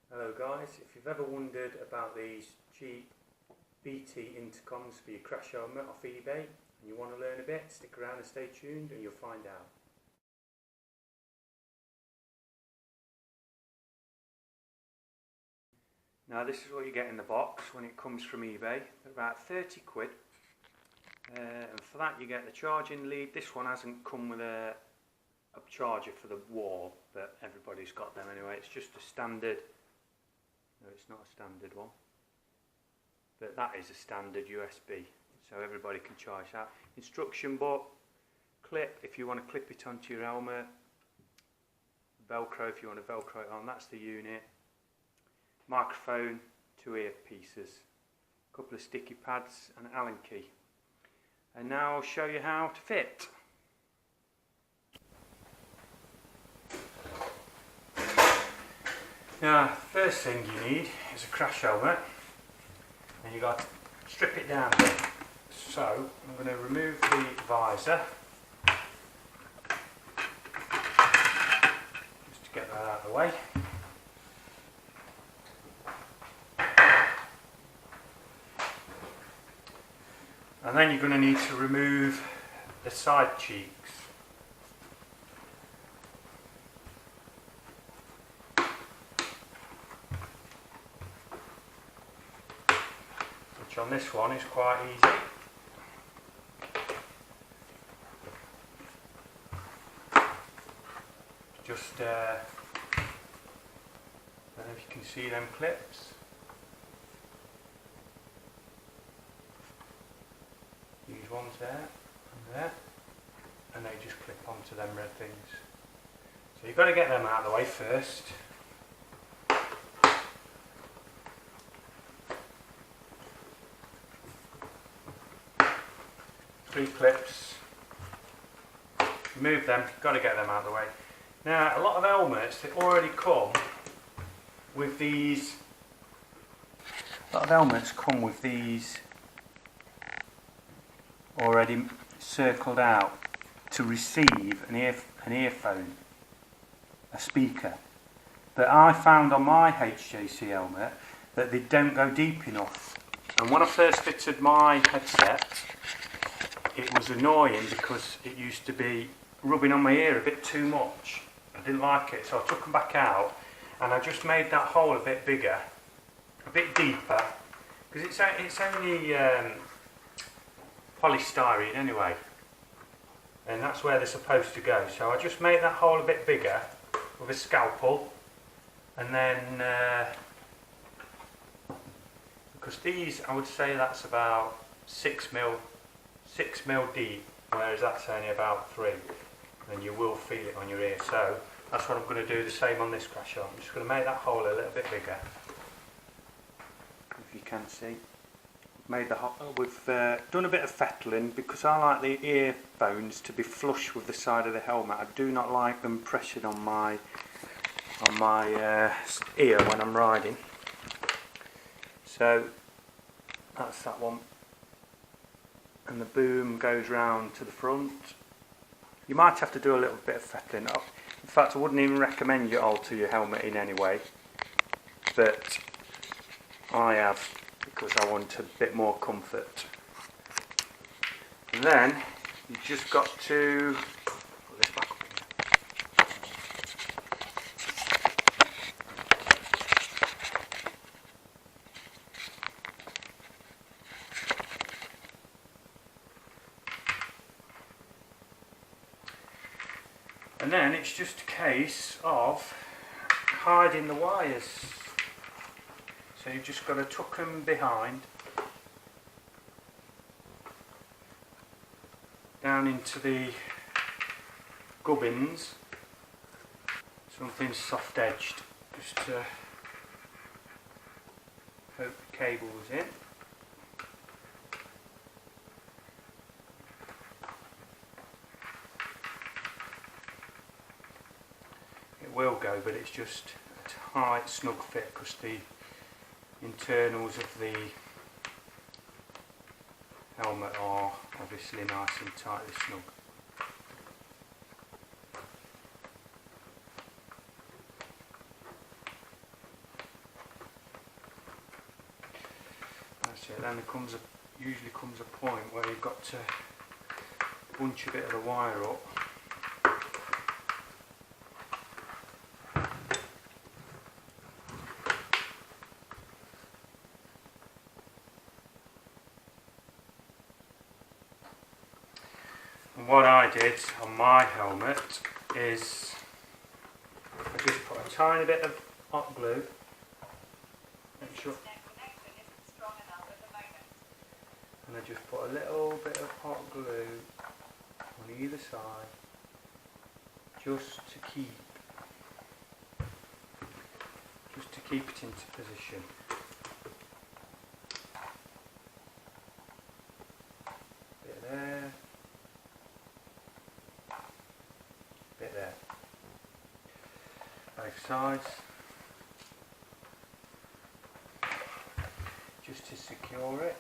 Hello guys, if you've ever wondered about these cheap BT intercoms for your crash helmet off eBay and you want to learn a bit, stick around and stay tuned and you'll find out. Now this is what you get in the box when it comes from eBay, about 30 quid, and for that you get the charging lead. This one hasn't come with a charger for the wall, but everybody's got them anyway. It's just a standard. No, it's not a standard one, but that is a standard USB, so everybody can charge that. Instruction book, clip if you want to clip it onto your helmet, Velcro if you want to Velcro it on, that's the unit, microphone, 2 earpieces, a couple of sticky pads and an Allen key. And now I'll show you how to fit. Now, first thing you need is a crash helmet, and you've got to strip it down. So, I'm going to remove the visor, just to get that out of the way. And then you're going to need to remove the side cheeks. On this one is quite easy. Just I don't know if you can see them clips. These ones there, and they just clip onto them red things. So you've got to get them out of the way first. 3 clips, remove them, got to get them out of the way. Now, a lot of helmets, they already come with these, already circled out to receive an earphone, a speaker. But I found on my HJC helmet that they don't go deep enough. And when I first fitted my headset, it was annoying because it used to be rubbing on my ear a bit too much. I didn't like it, so I took them back out and I just made that hole a bit bigger, a bit deeper, because it's only polystyrene anyway, and that's where they're supposed to go. So I just made that hole a bit bigger with a scalpel, and then because these, I would say that's about 6 mil deep, whereas that's only about 3, and you will feel it on your ear. So that's what I'm going to do the same on this crash helmet. I'm just going to make that hole a little bit bigger, if you can see. We've done a bit of fettling because I like the earphones to be flush with the side of the helmet. I do not like them pressured on my ear when I'm riding. So that's that one. And the boom goes round to the front. You might have to do a little bit of fettling. In fact, I wouldn't even recommend you alter your helmet in any way, but I have, because I want a bit more comfort. And then you just got to put this back up again. And then it's just a case of hiding the wires. So you've just got to tuck them behind, down into the gubbins, something soft edged, just to hope the cable was in. Will go, but it's just a tight, snug fit because the internals of the helmet are obviously nice and tightly snug. it, then there usually comes a point where you've got to bunch a bit of the wire up. And what I did on my helmet is I just put a tiny bit of hot glue. Make sure. And I just put a little bit of hot glue on either side, just to keep it into position. Bit there, bit there. Both sides, just to secure it.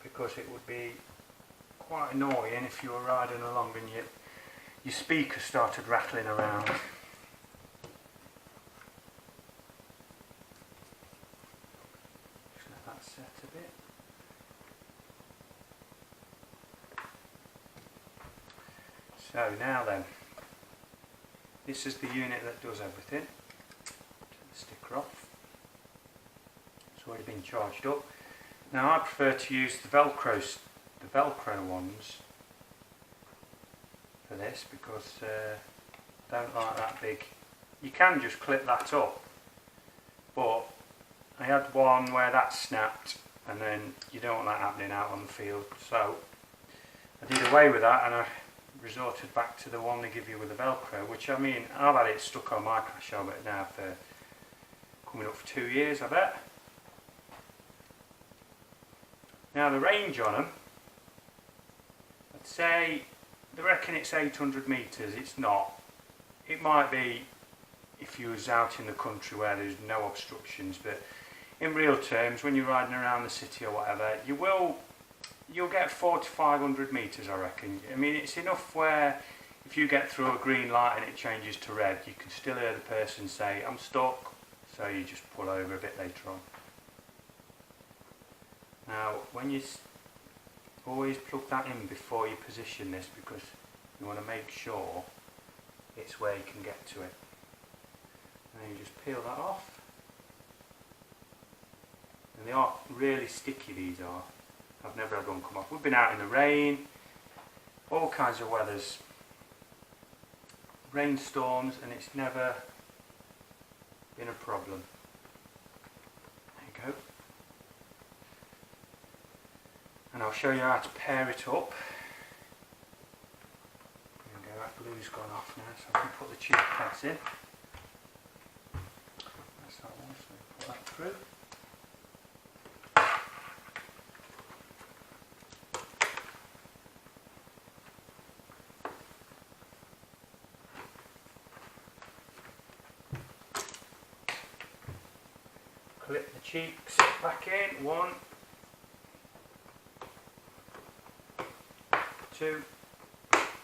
Because it would be quite annoying if you were riding along and your speaker started rattling around. Just let that set a bit. So now then, this is the unit that does everything. Take the sticker off. It's already been charged up. Now I prefer to use the Velcro ones for this because I don't like that big. You can just clip that up, but I had one where that snapped, and then you don't want that happening out on the field. So I did away with that and I resorted back to the one they give you with the Velcro, which I mean I've had it stuck on my crash helmet now for coming up for 2 years, I bet. Now the range on them, I'd say, they reckon it's 800 metres. It's not. It might be if you was out in the country where there's no obstructions, but in real terms, when you're riding around the city or whatever, you'll get 400 to 500 metres, I reckon. I mean, it's enough where if you get through a green light and it changes to red, you can still hear the person say, "I'm stuck," so you just pull over a bit later on. Now, when you always plug that in before you position this, because you want to make sure it's where you can get to it. And you just peel that off. And they are really sticky, these are. I've never had one come off. We've been out in the rain, all kinds of weathers, rainstorms, and it's never been a problem. There you go. And I'll show you how to pair it up. There we go, that glue's gone off now, so I can put the cheek pads in. That's that one, so put that through. Clip the cheeks back in, 1, 2,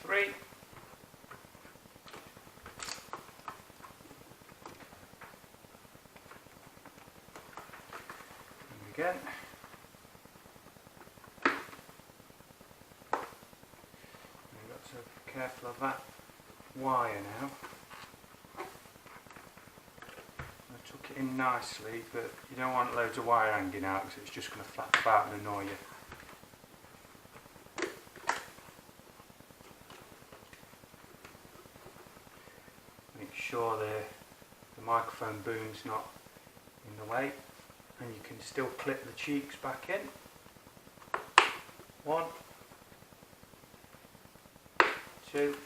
3. And again. You've got to be careful of that wire now. I took it in nicely, but you don't want loads of wire hanging out because it's just going to flap about and annoy you. Sure the microphone boom's not in the way, and you can still clip the cheeks back in. 1, 2,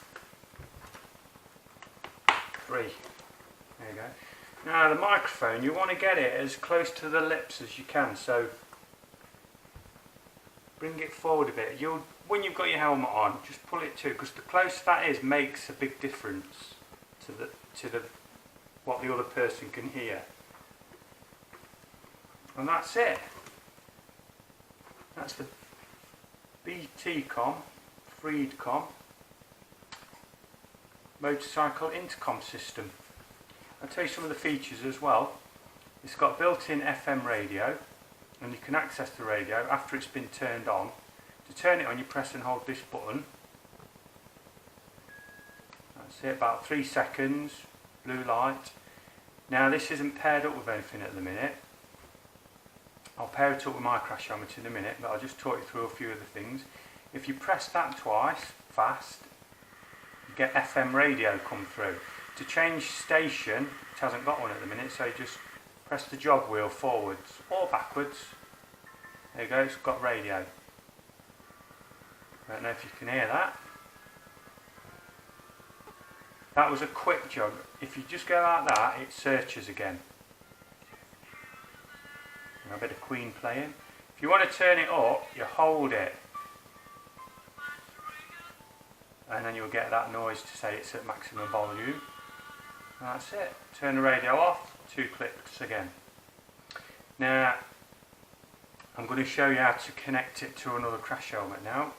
3. There you go. Now the microphone, you want to get it as close to the lips as you can, so bring it forward a bit. When you've got your helmet on, just pull it too, because the closer that is makes a big difference to what the other person can hear. And that's it. That's the BT-com, Freed-com motorcycle intercom system. I'll tell you some of the features as well. It's got built-in FM radio, and you can access the radio after it's been turned on. To turn it on, you press and hold this button. That's it, about 3 seconds, blue light. Now this isn't paired up with anything at the minute. I'll pair it up with my crashometer in a minute, but I'll just talk you through a few of the things. If you press that twice, fast, you get FM radio come through. To change station, it hasn't got one at the minute, so you just press the jog wheel forwards or backwards. There you go, it's got radio. I don't know if you can hear that. That was a quick jog. If you just go like that, it searches again. A bit of Queen playing. If you want to turn it up, you hold it, and then you'll get that noise to say it's at maximum volume. And that's it. Turn the radio off, 2 clicks again. Now I'm going to show you how to connect it to another crash helmet now.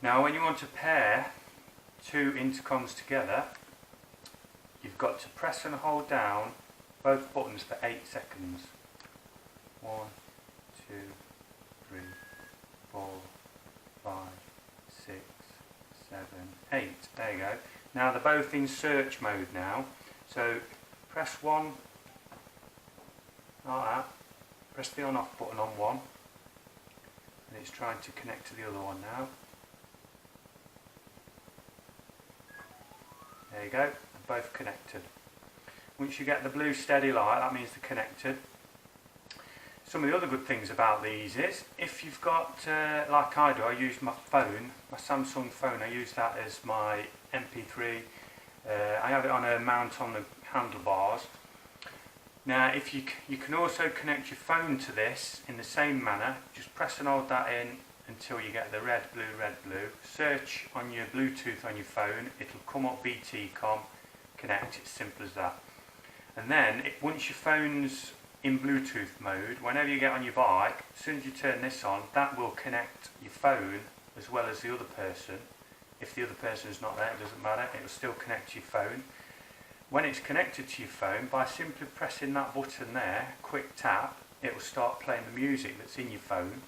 Now when you want to pair 2 intercoms together, you've got to press and hold down both buttons for 8 seconds. 1, 2, 3, 4, 5, 6, 7, 8. There you go. Now they're both in search mode now. So press 1 like that. Press the on off button on one, and it's trying to connect to the other one now. There you go. Both connected. Once you get the blue steady light, that means they're connected. Some of the other good things about these is, if you've got, like I do, I use my phone, my Samsung phone, I use that as my MP3. I have it on a mount on the handlebars. Now, if you can also connect your phone to this in the same manner. Just press and hold that in until you get the red, blue, search on your Bluetooth on your phone, it'll come up intercom, connect, it's simple as that. And then, once your phone's in Bluetooth mode, whenever you get on your bike, as soon as you turn this on, that will connect your phone as well as the other person. If the other person is not there, it doesn't matter, it will still connect to your phone. When it's connected to your phone, by simply pressing that button there, quick tap, it will start playing the music that's in your phone.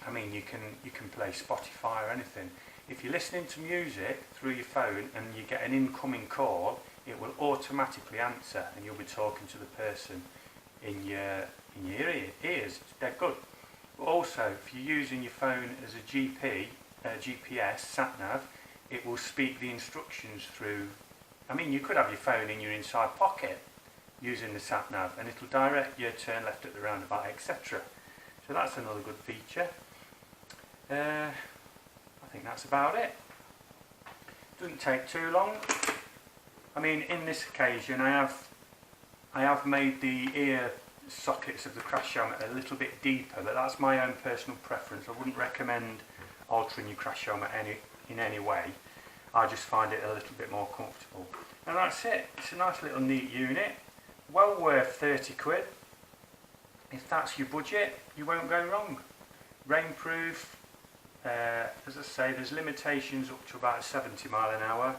I mean, you can play Spotify or anything. If you're listening to music through your phone and you get an incoming call, it will automatically answer, and you'll be talking to the person in your ears. It's dead good. But also, if you're using your phone as a GPS sat-nav, it will speak the instructions through. I mean, you could have your phone in your inside pocket using the sat-nav, and it'll direct you turn left at the roundabout, etc. So that's another good feature. I think that's about it. Doesn't take too long. I mean, in this occasion, I have made the ear sockets of the crash helmet a little bit deeper, but that's my own personal preference. I wouldn't recommend altering your crash helmet in any way. I just find it a little bit more comfortable. And that's it. It's a nice little neat unit. Well worth 30 quid. If that's your budget, you won't go wrong. Rainproof. As I say, there's limitations up to about 70 mile an hour.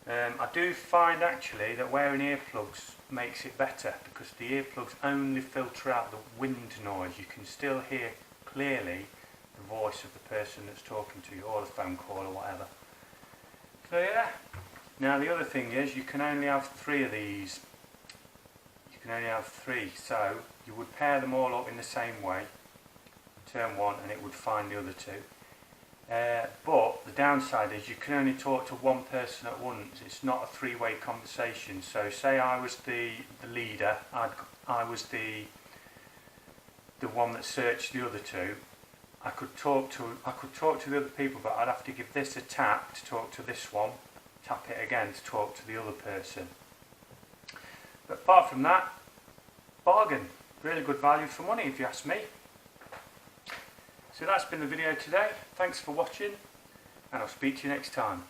I do find actually that wearing earplugs makes it better, because the earplugs only filter out the wind noise. You can still hear clearly the voice of the person that's talking to you, or the phone call or whatever. So yeah. Now the other thing is, you can only have 3 of these. You can only have 3, so you would pair them all up in the same way. Turn one and it would find the other 2. But the downside is you can only talk to one person at once. It's not a 3-way conversation. So say I was the leader, I was the one that searched the other 2. I could talk to the other people, but I'd have to give this a tap to talk to this one, tap it again to talk to the other person. But apart from that, bargain. Really good value for money if you ask me. So that's been the video today. Thanks for watching, and I'll speak to you next time.